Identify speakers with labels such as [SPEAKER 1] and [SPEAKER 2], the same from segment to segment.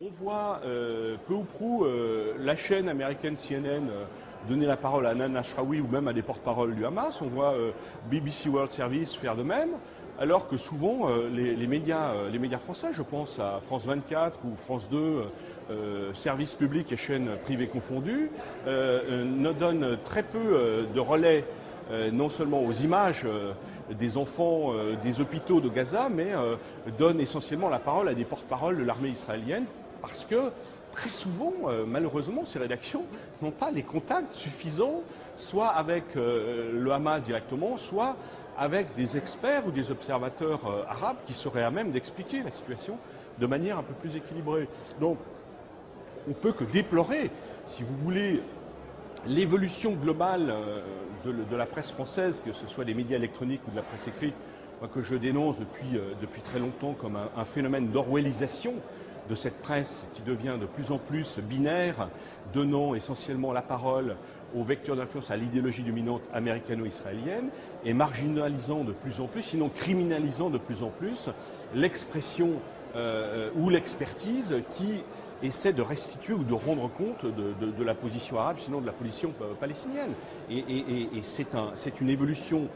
[SPEAKER 1] On voit peu ou prou la chaîne américaine CNN donner la parole à Hanan Ashrawi ou même à des porte-paroles du Hamas. On voit BBC World Service faire de même, alors que souvent les médias français, je pense à France 24 ou France 2, services publics et chaînes privées confondues, ne donnent très peu de relais non seulement aux images des enfants des hôpitaux de Gaza, mais donnent essentiellement la parole à des porte-paroles de l'armée israélienne, parce que très souvent, malheureusement, ces rédactions n'ont pas les contacts suffisants, soit avec le Hamas directement, soit avec des experts ou des observateurs arabes qui seraient à même d'expliquer la situation de manière un peu plus équilibrée. Donc, on ne peut que déplorer, si vous voulez, l'évolution globale de la presse française, que ce soit des médias électroniques ou de la presse écrite, que je dénonce depuis très longtemps comme un phénomène d'orwellisation de cette presse qui devient de plus en plus binaire, donnant essentiellement la parole aux vecteurs d'influence, à l'idéologie dominante américano-israélienne, et marginalisant de plus en plus, sinon criminalisant de plus en plus, l'expression ou l'expertise qui essaie de restituer ou de rendre compte de la position arabe, sinon de la position palestinienne. Et c'est une évolution,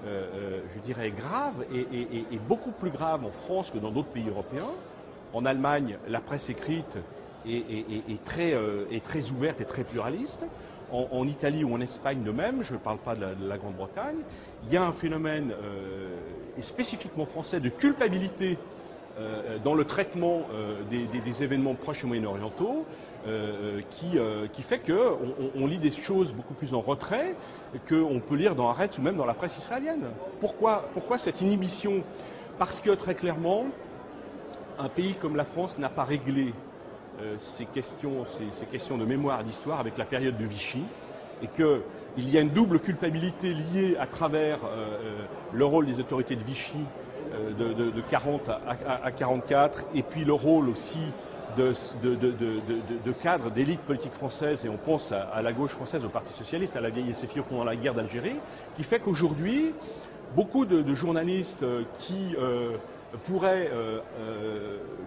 [SPEAKER 1] je dirais, grave et beaucoup plus grave en France que dans d'autres pays européens. En Allemagne, la presse écrite est très ouverte et très pluraliste. En Italie ou en Espagne de même, je ne parle pas de la Grande-Bretagne, il y a un phénomène spécifiquement français de culpabilité dans le traitement des événements proches et moyen-orientaux qui fait qu'on lit des choses beaucoup plus en retrait qu'on peut lire dans Haaretz ou même dans la presse israélienne. Pourquoi cette inhibition? Parce que très clairement, un pays comme la France n'a pas réglé ces questions de mémoire et d'histoire avec la période de Vichy, et qu'il y a une double culpabilité liée à travers le rôle des autorités de Vichy de 40 à 44, et puis le rôle aussi de cadres d'élite politique française, et on pense à la gauche française, au Parti socialiste, à la vieille SFIO pendant la guerre d'Algérie, qui fait qu'aujourd'hui, beaucoup de journalistes qui pourraient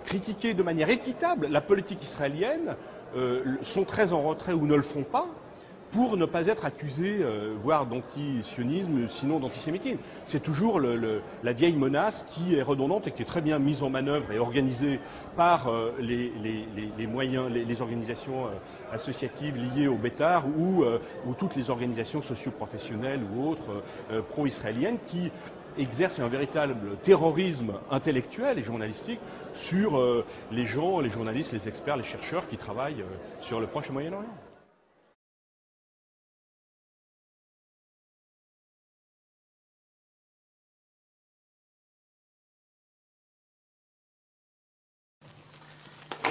[SPEAKER 1] critiquer de manière équitable la politique israélienne sont très en retrait ou ne le font pas, pour ne pas être accusés, voire d'anti-sionisme, sinon d'antisémitisme. C'est toujours la vieille menace qui est redondante et qui est très bien mise en manœuvre et organisée par les organisations associatives liées au Bétar ou toutes les organisations socio-professionnelles ou autres pro-israéliennes qui exercent un véritable terrorisme intellectuel et journalistique sur les gens, les journalistes, les experts, les chercheurs qui travaillent sur le Proche et Moyen-Orient.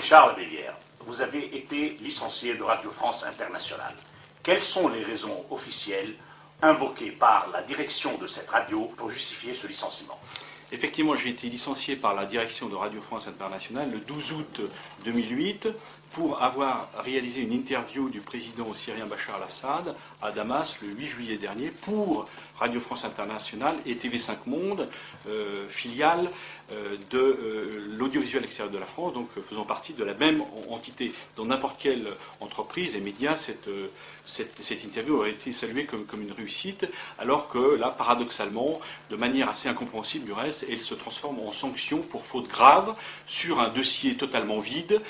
[SPEAKER 2] Charles Bélière, vous avez été licencié de Radio France Internationale. Quelles sont les raisons officielles invoquées par la direction de cette radio pour justifier ce licenciement?
[SPEAKER 3] Effectivement, j'ai été licencié par la direction de Radio France Internationale le 12 août 2008 pour avoir réalisé une interview du président syrien Bachar al-Assad à Damas le 8 juillet dernier pour Radio France Internationale et TV5 Monde, filiale de l'audiovisuel extérieur de la France, donc faisant partie de la même entité. Dans n'importe quelle entreprise et média, cette interview aurait été saluée comme une réussite, alors que là, paradoxalement, de manière assez incompréhensible du reste, elle se transforme en sanction pour faute grave sur un dossier totalement vide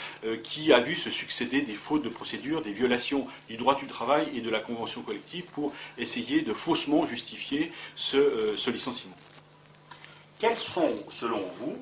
[SPEAKER 3] qui a vu se succéder des fautes de procédure, des violations du droit du travail et de la convention collective pour essayer de faussement justifier ce licenciement.
[SPEAKER 2] Quelles sont, selon vous,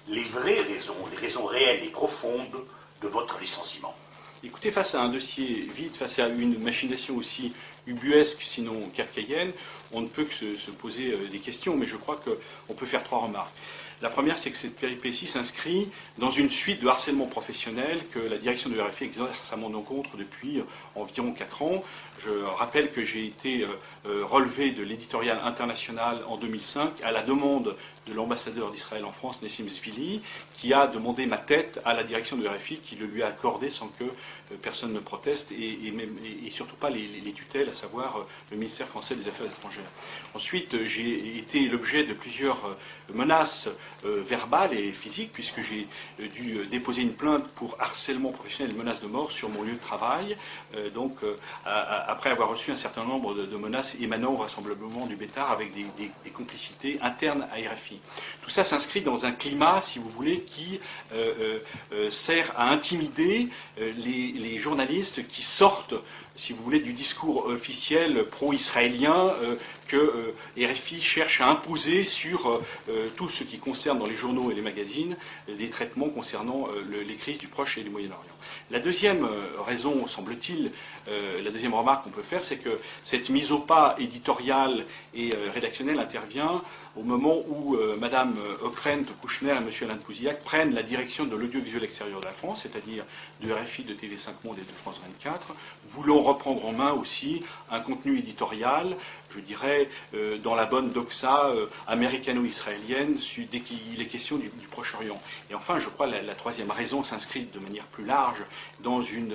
[SPEAKER 2] les vraies raisons, les raisons réelles et profondes de votre licenciement?
[SPEAKER 3] Écoutez, face à un dossier vide, face à une machination aussi ubuesque, sinon kafkaïenne, on ne peut que se poser des questions, mais je crois qu'on peut faire 3 remarques. La première, c'est que cette péripétie s'inscrit dans une suite de harcèlement professionnel que la direction de RFI exerce à mon encontre depuis environ 4 ans. Je rappelle que j'ai été relevé de l'éditorial international en 2005 à la demande de l'ambassadeur d'Israël en France, Nessim Zvili, qui a demandé ma tête à la direction de RFI, qui le lui a accordé sans que personne ne proteste, et surtout pas les tutelles, à savoir le ministère français des Affaires étrangères. Ensuite, j'ai été l'objet de plusieurs menaces verbale et physique, puisque j'ai dû déposer une plainte pour harcèlement professionnel et menace de mort sur mon lieu de travail, après avoir reçu un certain nombre de menaces émanant vraisemblablement du Bétard avec des complicités internes à RFI. Tout ça s'inscrit dans un climat, si vous voulez, qui sert à intimider les journalistes qui sortent, si vous voulez, du discours officiel pro-israélien que RFI cherche à imposer sur tout ce qui concerne dans les journaux et les magazines des traitements concernant les crises du Proche et du Moyen-Orient. La deuxième raison, semble-t-il, la deuxième remarque qu'on peut faire, c'est que cette mise au pas éditoriale et rédactionnelle intervient au moment où Mme Ockrent, Kouchner et M. Alain de Pouzillac prennent la direction de l'audiovisuel extérieur de la France, c'est-à-dire de RFI, de TV5 Monde et de France 24, voulant reprendre en main aussi un contenu éditorial, je dirais, dans la bonne doxa américano-israélienne dès qu'il est question du Proche-Orient. Et enfin, je crois, la troisième raison s'inscrit de manière plus large dans une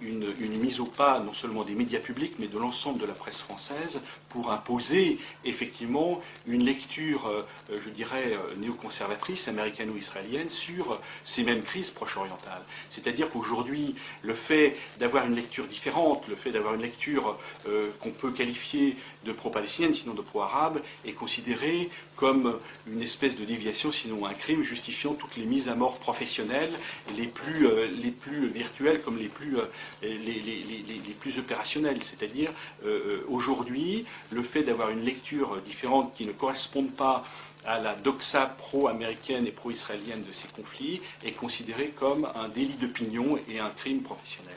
[SPEAKER 3] mise au pas non seulement des médias publics, mais de l'ensemble de la presse française pour imposer effectivement une lecture, je dirais, néoconservatrice, américano-israélienne sur ces mêmes crises proche-orientales. C'est-à-dire qu'aujourd'hui, le fait d'avoir une lecture différente, le fait d'avoir une lecture qu'on peut qualifier de pro-palestinienne, sinon de pro-arabe, est considéré comme une espèce de déviation, sinon un crime, justifiant toutes les mises à mort professionnelles, les plus virtuelles comme les plus opérationnelles. C'est-à-dire, aujourd'hui, le fait d'avoir une lecture différente qui ne corresponde pas à la doxa pro-américaine et pro-israélienne de ces conflits est considéré comme un délit d'opinion et un crime professionnel.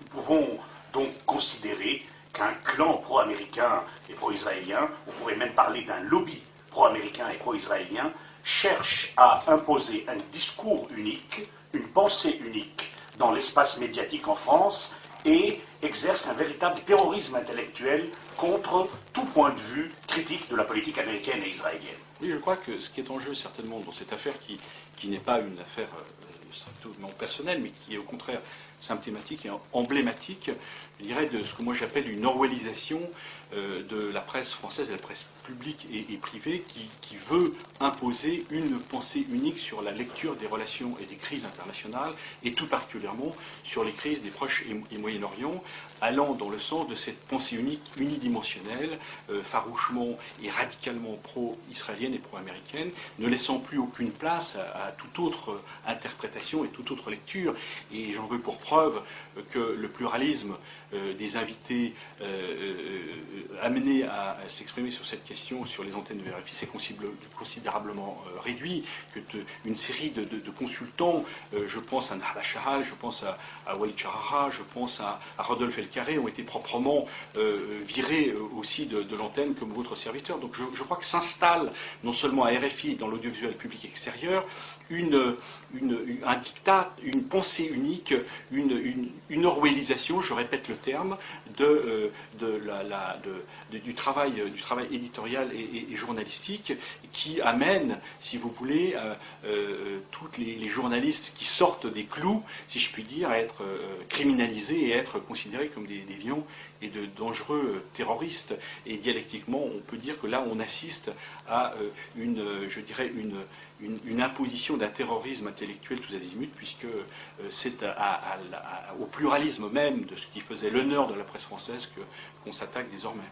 [SPEAKER 2] Nous pouvons donc considérer qu'un clan pro-américain et pro-israélien, on pourrait même parler d'un lobby pro-américain et pro-israélien, cherche à imposer un discours unique, une pensée unique dans l'espace médiatique en France et exerce un véritable terrorisme intellectuel contre tout point de vue critique de la politique américaine et israélienne.
[SPEAKER 3] Oui, je crois que ce qui est en jeu certainement dans cette affaire, qui n'est pas une affaire strictement personnelle, mais qui est au contraire symptomatique et emblématique, je dirais, de ce que moi j'appelle une orwellisation de la presse française et de la presse publique et privée qui veut imposer une pensée unique sur la lecture des relations et des crises internationales, et tout particulièrement sur les crises des Proches et Moyen-Orient, allant dans le sens de cette pensée unique, unidimensionnelle, farouchement et radicalement pro-israélienne et pro-américaine, ne laissant plus aucune place à toute autre interprétation et toute autre lecture. Et j'en veux pour preuve que le pluralisme des invités amenés à s'exprimer sur cette question sur les antennes de RFI s'est considérablement réduit, qu'une série de consultants, je pense à Nahla Shahal, je pense à Walid Charara, je pense à Rodolphe Elcarré, ont été proprement virés aussi de l'antenne comme votre serviteur. Donc je crois que s'installe non seulement à RFI, dans l'audiovisuel public extérieur, un diktat, une pensée unique, une orwellisation, je répète le terme, du travail éditorial et journalistique, qui amène, si vous voulez, tous les journalistes qui sortent des clous, si je puis dire, à être criminalisés et à être considérés comme des déviants et de dangereux terroristes. Et dialectiquement, on peut dire que là, on assiste à une imposition d'un terrorisme intellectuel tous azimuts, puisque c'est au pluralisme même de ce qui faisait l'honneur de la presse française qu'on s'attaque désormais.